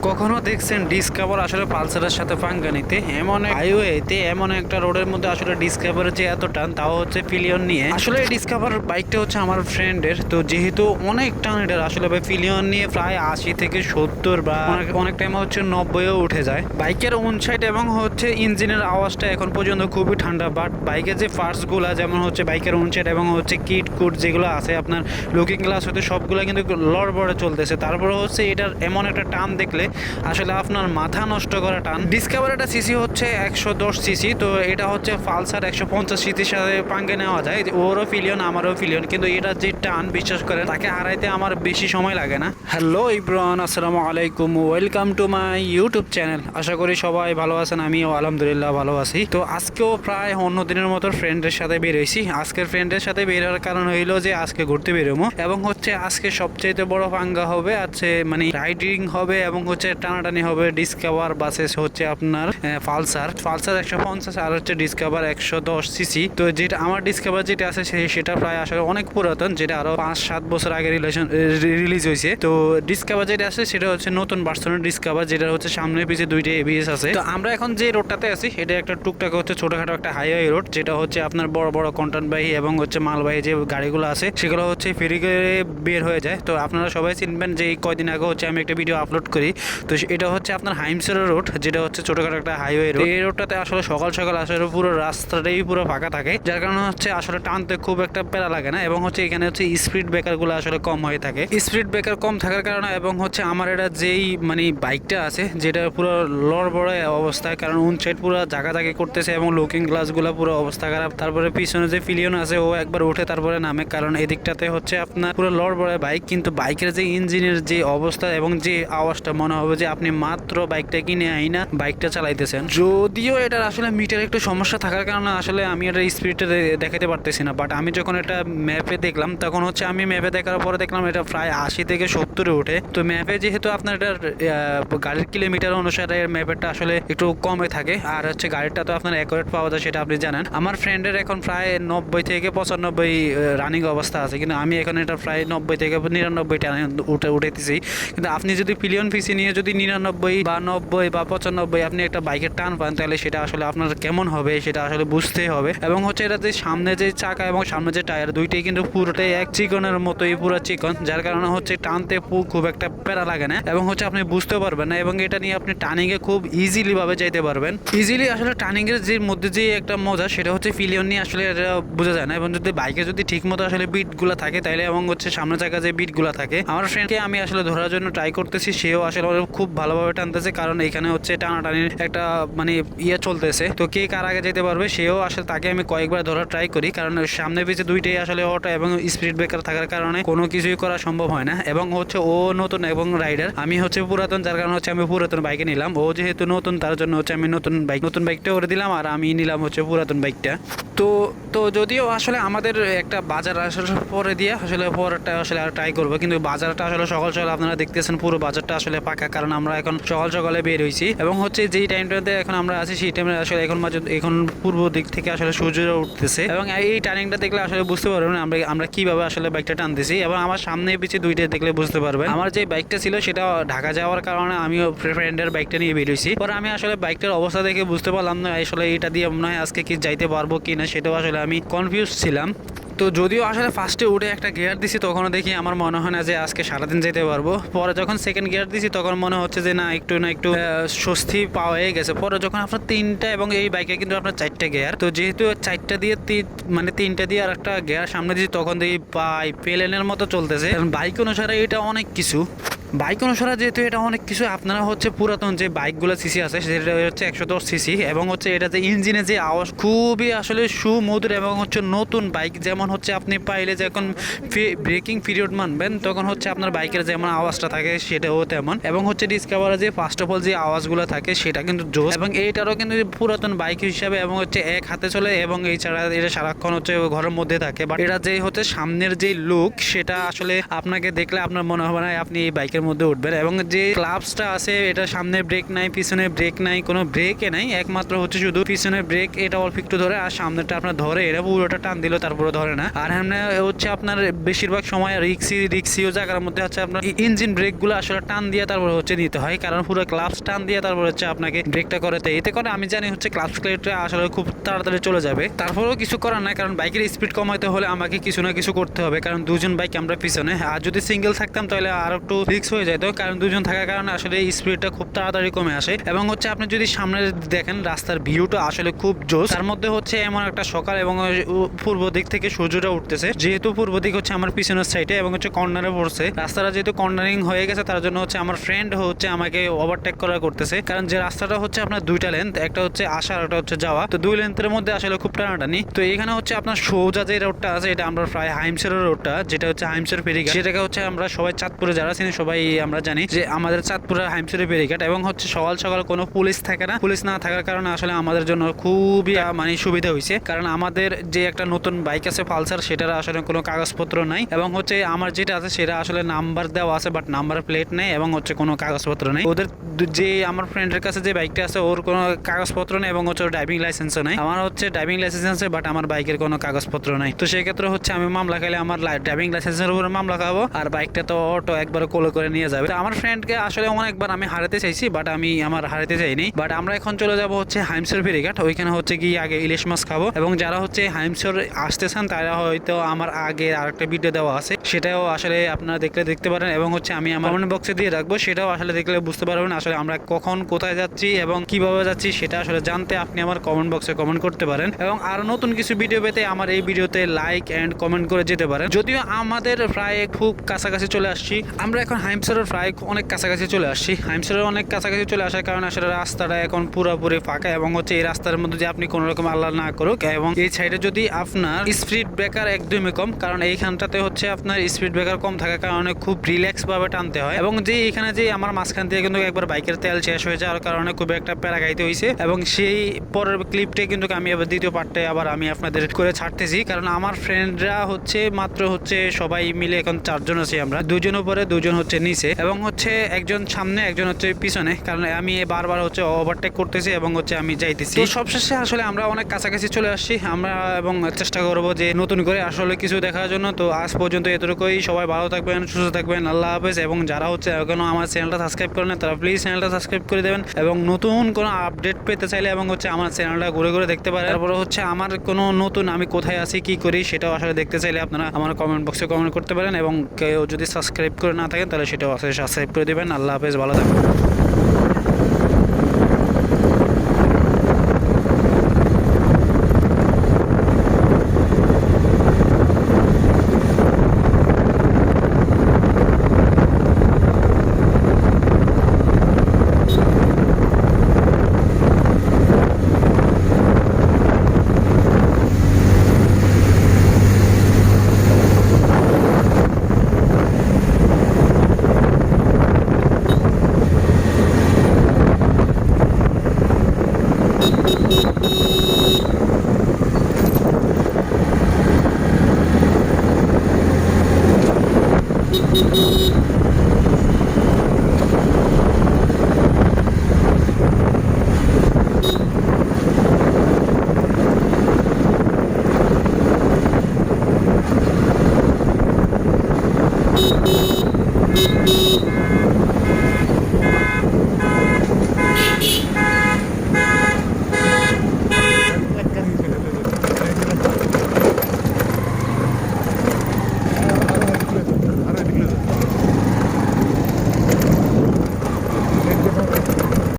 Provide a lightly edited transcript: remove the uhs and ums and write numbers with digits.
কখনো দেখছেন ডিসকভার আসলে পালসারের সাথে পাঙ্গা নিতে? এমন এক হাইওয়েতে এমন একটা রোডের মধ্যে আসলে ডিসকভারের যে এত টান, তাও হচ্ছে পিলিয়ন নিয়ে। আসলে এই ডিসকভার বাইকটা হচ্ছে আমার ফ্রেন্ডের, তো যেহেতু অনেক টান এটার, আসলে ভাই পিলিয়ন নিয়ে প্রায় 80 থেকে 70 বা অনেক টাইম হচ্ছে 90ও উঠে যায়। বাইকের উনসাইড এবং হচ্ছে ইঞ্জিনের আওয়াজটা এখন পর্যন্ত খুবই ঠান্ডা, বাট বাইকের যে পার্টসগুলো যেমন হচ্ছে বাইকের উনসাইড এবং হচ্ছে কিট কুট যেগুলো আছে আপনার লুকিং গ্লাস হতে সবগুলো কিন্তু লড়বড়ে চলতেছে। তারপরে হচ্ছে এটার এমন একটা টান দেখলে আসলে আপনার মাথা নষ্ট করা টান। ডিসকভার এটা সিসি হচ্ছে 110 সিসি, তো এটা হচ্ছে পালসার 150 সিসির সাথে পাঙ্গে নেওয়া যায়। ওরও পিলিয়ন আমারও পিলিয়ন, কিন্তু এটা যে টান বিশ্বাস করেন তাকে হারাইতে আমার বেশি সময় লাগে না। হ্যালো ইব্রান, আসসালামু আলাইকুম, welcome to my YouTube channel. আশা করি সবাই ভালো আছেন, আমিও আলহামদুলিল্লাহ ভালো আছি। তো আজকেও প্রায় অন্য দিনের মতো ফ্রেন্ডের সাথে বেরোইছি। আজকের ফ্রেন্ডের সাথে বের হওয়ার কারণ হইলো যে আজকে ঘুরতে বেরোবো, এবং হচ্ছে আজকে সবচেয়ে বড় পাঙ্গা হবে আছে, মানে রাইডিং হবে এবং হচ্ছে টানাটানি হবে ডিসকভার বাসেস হচ্ছে আপনার পালসার 150 আর হচ্ছে ডিসকভার 110 সিসি। তো যেটা আমার ডিসকভার যেটা আছে সেটা প্রায় আসলে অনেক পুরাতন, যেটা আরো 5-7 বছর আগে রিলিজ হয়েছে। তো ডিসকভার যেটা আছে সেটা হচ্ছে নতুন ভার্সনের ডিসকভার, যেটা হচ্ছে সামনে পিছিয়ে দুইটা এবিএস আছে। তো আমরা এখন যে রোডটাতে আছি এটা একটা টুকটাক হচ্ছে ছোটখাটো একটা হাইওয়ে রোড, যেটা হচ্ছে আপনার বড় বড় কন্টেন্টবাহী এবং হচ্ছে মালবাহী যে গাড়িগুলো আছে সেগুলো হচ্ছে ফেরি করে বের হয়ে যায়। তো আপনারা সবাই চিনবেন যে এই কয়দিন আগে হচ্ছে আমি একটা ভিডিও আপলোড করি। তো এটা হচ্ছে আপনার হাইমসের রোড, যেটা হচ্ছে ছোটখাটো একটা হাইওয়ে রোড। এই রোডটাতে আসলে সকাল সকাল আসলে পুরো রাস্তাটাই পুরো ফাঁকা থাকে, যার কারণে হচ্ছে আসলে টানতে খুব একটা প্যারা লাগে না, এবং হচ্ছে এখানে হচ্ছে স্পিড ব্রেকার গুলো আসলে কম হয়ে থাকে। স্পিড ব্রেকার কম থাকার কারণে এবং হচ্ছে আমার এটা যেই মানে বাইকটা আছে যেটা পুরো লড়বড় অবস্থায়, কারণ উন সাইড পুরো জাগাজাগি করতেছে এবং লুকিং গ্লাস গুলো পুরো অবস্থা খারাপ। তারপরে পিছনে যে পিলিয়ন আছে ও একবার উঠে তারপরে নামে, কারণ এদিকটাতে হচ্ছে আপনার পুরো লড়বড় বাইক। কিন্তু বাইকের যে ইঞ্জিনের যে অবস্থা এবং যে আওয়াজটা, মনে হবে যে আপনি মাত্র বাইকটা কিনে আইনা বাইকটা চালাইতেছেন। যদিও এটার আসলে মিটার একটু সমস্যা থাকার কারণে আসলে আমি এটার স্পিডটা দেখাতে পারতেছি না, বাট আমি যখন এটা ম্যাপে দেখলাম তখন হচ্ছে আমি ম্যাপে দেখার পরে দেখলাম এটা প্রায় 80 থেকে 70-এ ওঠে। তো ম্যাপে যেহেতু আপনার এটার গাড়ির কিলোমিটার অনুসারে ম্যাপেরটা আসলে একটু কমে থাকে, আর হচ্ছে গাড়িটা তো আপনার অ্যাকুরেট পাওয়া যায় সেটা আপনি জানেন। আমার ফ্রেন্ডের এখন প্রায় 90 থেকে 95 রানিং অবস্থা আছে, কিন্তু আমি এখন এটা প্রায় 90 থেকে 99টা উঠেতেছি। কিন্তু আপনি যদি পিলিয়ন পিসি নিয়ে যদি 99 বা 90 বা 95 আপনি একটা বাইকের টান পান, তাহলে সেটা আসলে আপনার কেমন হবে সেটা আসলে বুঝতেই হবে। এবং হচ্ছে এটা যে সামনে যে চাকা এবং সামনে যে টায়ার দুইটাই কিন্তু পুরোটাই এক চিকনের মতোই, পুরো চিকন, যার কারণে হচ্ছে টানতে খুব একটা প্যারা লাগে না, এবং হচ্ছে আপনি বুঝতে পারবেন না, এবং এটা নিয়ে আপনি টার্নিং এ খুব ইজিলি ভাবে যাইতে পারবেন। ইজিলি আসলে টার্নিং এর যে মধ্যে যে একটা মজা সেটা হচ্ছে পিলিয়ন নিয়ে আসলে এটা বোঝা যায় না। এবং যদি বাইকে যদি ঠিক মতো আসলে বিট গুলা থাকে তাইলে, এবং হচ্ছে সামনে চাকা যে বিট গুলা থাকে, আমার ফ্রেন্ডকে আমি আসলে ধরার জন্য ট্রাই করতেছি, সেও আসলে খুব ভালোভাবে টানতেছে, কারণ এখানে হচ্ছে টানাটানির একটা মানে ইয়ে চলতেছে। তো কে কার আগে যেতে পারবে সেও আসলে, তাকে আমি কয়েকবার ধরার ট্রাই করি, কারণ সামনে পিছিয়ে দুইটাই আসলে অটো এবং স্পিড ব্রেকার থাকার কারণে কোনো কিছুই করা সম্ভব হয় না। এবং হচ্ছে ও নতুন এবং রাইডার, আমি হচ্ছে পুরাতন, যার কারণে হচ্ছে আমি পুরাতন বাইকে নিলাম। ও যেহেতু নতুন তার জন্য হচ্ছে আমি নতুন বাইকটা করে দিলাম, আর আমি নিলাম হচ্ছে পুরাতন বাইকটা। তো তো যদিও আসলে আমাদের একটা বাজার আসলে পরে দিয়ে আসলে পরেরটা আসলে আর ট্রাই করবো, কিন্তু বাজারটা আসলে সকাল সকাল আপনারা দেখতেছেন পুরো বাজারটা আসলে ফাঁকা, কারণ আমরা এখন সকাল সকালে বের হয়েছি। এবং হচ্ছে যেই টাইমটাতে এখন আমরা আছি সেই টাইমে আসলে এখন পূর্ব দিক থেকে আসলে সূর্য উঠতেছে, এবং এই টার্নিংটা দেখলে আসলে বুঝতে পারবেন আমরা কিভাবে আসলে বাইকটা টানতেছি। এবং আমার সামনে পিছিয়ে দুইটা দেখলে বুঝতে পারবেন। আমার যে বাইকটা ছিল সেটা ঢাকা যাওয়ার কারণে আমিও ফ্রেন্ডের বাইকটা নিয়ে বেরিয়েছি। পরে আমি আসলে বাইকটার অবস্থা দেখে বুঝতে পারলাম না আসলে এটা দিয়ে মনে হয় আজকে কি যাইতে পারবো কি না, সেটাও আসলে আমি কনফিউজ ছিলাম। তো যদিও আসলে ফার্স্টে উঠে একটা গিয়ার দিছি তখনও দেখি আমার মনে হয় না যে আজকে সারাদিন যেতে পারবো। পরে যখন সেকেন্ড গিয়ার দিছি তখন মনে হচ্ছে যে না একটু স্বস্তি পাওয়া হয়ে গেছে। পরে যখন আপনার 3টা, এবং এই বাইকে কিন্তু আপনার 4টা গিয়ার, তো যেহেতু 4টা দিয়ে মানে 3টা দিয়ে আর একটা গিয়ার সামনে দিয়েছি, তখন দেখি প্লেনের মতো চলতেছে। কারণ বাইক অনুসারে এটা অনেক কিছু, বাইক অনুসারে যেহেতু এটা অনেক কিছু। আপনারা হচ্ছে পুরাতন যে বাইকগুলো সিসি আছে সেটা হচ্ছে 110 সিসি, এবং হচ্ছে এটা যে ইঞ্জিনে যে আওয়াজ খুবই আসলে সুমধুর, এবং হচ্ছে নতুন বাইক যেমন হচ্ছে আপনি পাইলে যখন ব্রেকিং পিরিয়ড মানবেন তখন হচ্ছে আপনার বাইকের যেমন আওয়াজটা থাকে সেটাও তেমন। এবং হচ্ছে ডিসকভারে যে ফার্স্ট অফ অল যে আওয়াজগুলো থাকে সেটা কিন্তু জোস, এবং এইটারও কিন্তু পুরাতন বাইক হিসাবে, এবং হচ্ছে এক হাতে চলে, এবং এই ছাড়া এটা সারাক্ষণ হচ্ছে ঘরের মধ্যে থাকে। বাট এটা যে হচ্ছে সামনের যে লুক সেটা আসলে আপনাকে দেখলে আপনার মনে হবে না আপনি এই বাইকের মধ্যে উঠবেন এবং যে ক্লাবসটা আছে এটা সামনে ব্রেক নাই, পিছনে ব্রেক নাই, কোনো ব্রেকে নাই, একমাত্র হচ্ছে শুধু পিছনে ব্রেক, এটা অল্প একটু ধরে আর সামনেটা আপনার ধরে, এটা পুরোটা টান দিল তারপরে ধরে না। আর এমনি হচ্ছে আপনার বেশিরভাগ সময় রিক্সিও জায়গার মধ্যে হচ্ছে আপনার ইঞ্জিন ব্রেকগুলো আসলে টান দিয়ে তারপরে হচ্ছে নিতে হয়, কারণ পুরো ক্লাবস টান দিয়ে তারপর হচ্ছে আপনাকে ব্রেকটা করতে, এতে করে আমি জানি হচ্ছে ক্লাবস প্লেটটা আসলে খুব তাড়াতাড়ি চলে যাবে। তারপরেও কিছু করার নাই, কারণ বাইকের স্পিড কমাইতে হলে আমাকে কিছু না কিছু করতে হবে, কারণ দুজন বাইক আমরা পিছনে, আর যদি সিঙ্গেল থাকতাম তাহলে আর একটু রিক্স হয়ে যেত, কারণ দুজন থাকার কারণে আসলে স্পিডটা খুব তাড়াতাড়ি কমে আসে। এবং হচ্ছে আপনি যদি সামনে দেখেন রাস্তার ভিউটা আসলে খুব জোস, তার মধ্যে হচ্ছে এমন একটা সকাল এবং পূর্ব দিক থেকে সূর্যটা উঠতেছে, যেহেতু পূর্ব দিক হচ্ছে আমার পিছনের সাইডে এবং হচ্ছে কর্নারে পড়ছে, রাস্তাটা যেহেতু কর্নারিং হয়ে গেছে তার জন্য হচ্ছে আমার ফ্রেন্ড হচ্ছে আমাকে ওভারটেক করা করতেছে, কারণ যে রাস্তাটা হচ্ছে আপনার দুইটা লেন্থ, একটা হচ্ছে আসা আর একটা হচ্ছে যাওয়া, তো দুই লেন্থের মধ্যে আসলে খুব টানাটানি। তো এখানে হচ্ছে আপনার সোজা যে রোডটা আছে এটা আমরা প্রায় হাইমসের রোডটা, যেটা হচ্ছে হাইমসের ফেরিঘাট, সেটাকে হচ্ছে আমরা সবাই চাঁদপুরে যারা চিনি সবাই আমরা জানি যে আমাদের চাঁদপুরের হাইমসের ফেরিঘাট, এবং হচ্ছে সকাল সকাল কোনো পুলিশ থাকে না, পুলিশ না থাকার কারণে আসলে আমাদের জন্য খুবই মানে সুবিধা হয়েছে, কারণ আমাদের যে একটা নতুন বাইক আছে পালসার, সেটার আসলে কোনো কাগজপত্র নাই, এবং হচ্ছে আমার যেটা আছে সেটা আসলে নাম্বার দেওয়া আছে বাট নাম্বার প্লেট নেই এবং হচ্ছে কোনো কাগজপত্র নেই। ওদের যে আমার ফ্রেন্ডের কাছে যে বাইকটা আছে ওর কোনো কাগজপত্র নেই এবং হচ্ছে ড্রাইভিং লাইসেন্সও নেই, আমার হচ্ছে ড্রাইভিং লাইসেন্স আছে বাট আমার বাইকের কোনো কাগজপত্র নাই। তো সেই ক্ষেত্রে হচ্ছে আমি মামলা খাইলে আমার ড্রাইভিং লাইসেন্সের উপরে মামলা খাবো, আর বাইকটা তো অটো একবার কোলে করে নিয়ে যাবে। তো আমার ফ্রেন্ডকে আসলে অনেকবার আমি হারাতে চাইছি বাট আমি আমার হারাতে চাইনি, বাট আমরা এখন চলে যাব হচ্ছে হাইমসের ফেরিঘাট, ওইখানে হচ্ছে গিয়ে আগে ইলিশ মাছ খাবো, এবং যারা হচ্ছে হাইমসর আসতেছেন তারা হয়তো আমার আগে আরেকটা ভিডিও দেওয়া আছে, সেটাও আসলে আপনারা দেখতে পারেন, এবং হচ্ছে আমি আমার কমেন্ট বক্সে দিয়ে রাখবো, সেটাও আসলে দেখলে বুঝতে পারবেন আসলে আমরা কখন কোথায় যাচ্ছি এবং কিভাবে যাচ্ছি, সেটা আসলে জানতে আপনি আমার কমেন্ট বক্সে কমেন্ট করতে পারেন, এবং আরো নতুন কিছু ভিডিও পেতে আমার এই ভিডিওতে লাইক এন্ড কমেন্ট করে যেতে পারেন। যদিও আমাদের প্রায় খুব কাছাকাছি চলে আসছি, আমরা এখন হাইমসরের প্রায় অনেক কাছাকাছি চলে আসছি, হাইমসরের অনেক কাছাকাছি চলে আসার কারণে আসলে রাস্তাটা এখন পুরোপুরি ফাঁকা, এবং হচ্ছে এই রাস্তার মধ্যে যে আপনি কোনো রকম আল্লাহ না করুক, এবং এই সাইডে যদি আপনার স্পিড ব্রেকার একদমই কম, কারণ এইখানটাতে হচ্ছে আপনার স্পিড ব্রেকার কম থাকার কারণে খুব রিল্যাক্স ভাবে টানতে হয়, এবং যে এখানে যে আমার মাঝখান থেকে কিন্তু একবার বাইকের তেল শেষ হয়ে যাওয়ার কারণে খুব একটা প্যারা খাইতে হয়েছে, এবং সেই পরের ক্লিপটা কিন্তু আমি আবার দ্বিতীয় পার্টে আবার আমি আপনাদের করে ছাড়তেছি, কারণ আমার ফ্রেন্ডরা হচ্ছে মাত্র হচ্ছে সবাই মিলে এখন 4 জন আছি, আমরা 2 জন উপরে 2 জন হচ্ছে নিচে, এবং হচ্ছে একজন সামনে একজন হচ্ছে পিছনে, কারণ আমি বারবার হচ্ছে ওভারটেক করতেছি এবং হচ্ছে আমি যাইতেছি। তো সবশেষে আসলে আমরা অনেক কাছাকাছি চলে আসছি আমরা, এবং চেষ্টা করবো যে নতুন করে আসলে কিছু দেখার জন্য। তো আজ পর্যন্ত এতটুকুই, সবাই ভালো থাকবেন, সুস্থ থাকবেন, আল্লাহ হাফেজ, এবং যারা হচ্ছে এখনো আমার চ্যানেলটা সাবস্ক্রাইব করেন না তারা প্লিজ চ্যানেলটা সাবস্ক্রাইব করে দেবেন, এবং নতুন কোনো আপডেট পেতে চাইলে এবং হচ্ছে আমার চ্যানেলটা ঘুরে ঘুরে দেখতে পারেন, তারপরে হচ্ছে আমার কোনো নতুন আমি কোথায় আছি কি করি সেটাও আসলে দেখতে চাইলে আপনারা আমার কমেন্ট বক্সে কমেন্ট করতে পারেন, এবং কেউ যদি সাবস্ক্রাইব করে না থাকেন তাহলে সেটাও আসলে সাবস্ক্রাইব করে দেবেন। আল্লাহ হাফেজ, ভালো থাকবেন।